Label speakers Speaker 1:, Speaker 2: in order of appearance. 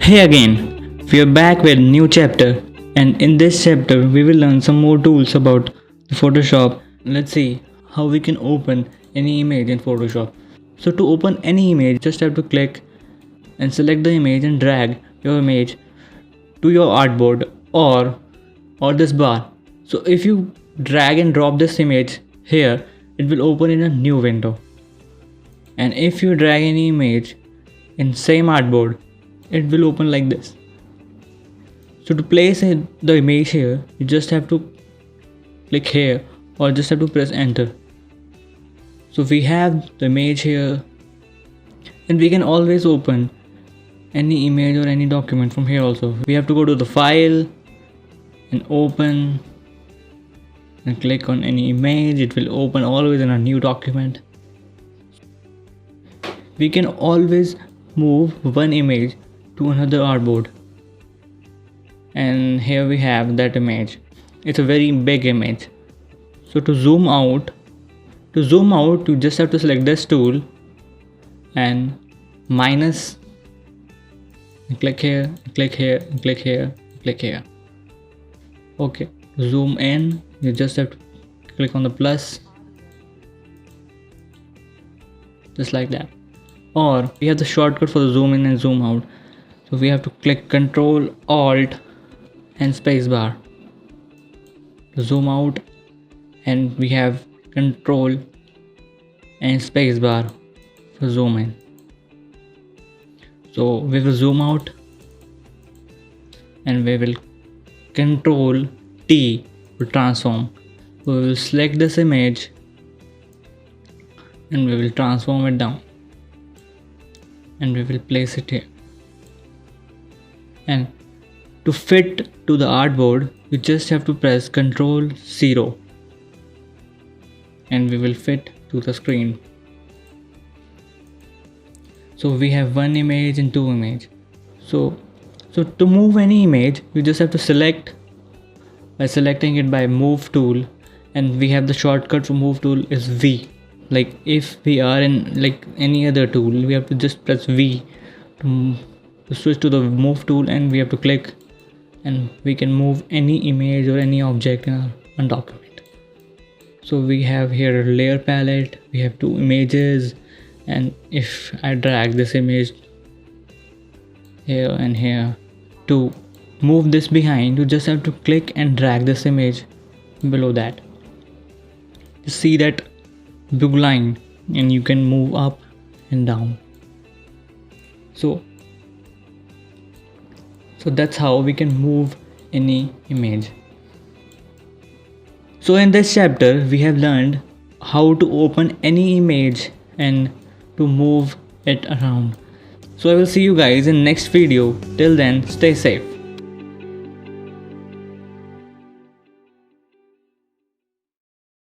Speaker 1: Hey again, we are back with a new chapter, and in this chapter we will learn some more tools about the Photoshop. Let's see how we can open any image in Photoshop. So to open any image, just have to click and select the image and drag your image to your artboard or this bar. So if you drag and drop this image here, it will open in a new window. And if you drag any image in same artboard, it will open like this. So to place the image here, you just have to click here or just have to press enter. So we have the image here, and we can always open any image or any document from here also. We have to go to the file and open and click on any image. It will open always in a new document. We can always move one image to another artboard, and here we have that image. It's a very big image. So to zoom out you just have to select this tool and minus and click here, click here, click here, click here. Okay, zoom in, you just have to click on the plus, just like that. Or we have the shortcut for the zoom in and zoom out. So we have to click Ctrl Alt and spacebar to zoom out, and we have Ctrl and spacebar for zoom in. So we will zoom out and we will Ctrl T to transform. We will select this image and we will transform it down, and we will place it here. And to fit to the artboard, you just have to press Ctrl 0 and we will fit to the screen. So we have one image and two images. So to move any image, you just have to select by selecting it by move tool, and we have the shortcut for move tool is V. Like if we are in like any other tool, we have to just press V to switch to the move tool, and we have to click and we can move any image or any object in a document. So we have here a layer palette, we have two images, and if I drag this image here and here, to move this behind, you just have to click and drag this image below that. You see that blue line, and you can move up and down. So that's how we can move any image. So in this chapter we have learned how to open any image and to move it around. So I will see you guys in next video. Till then, stay safe.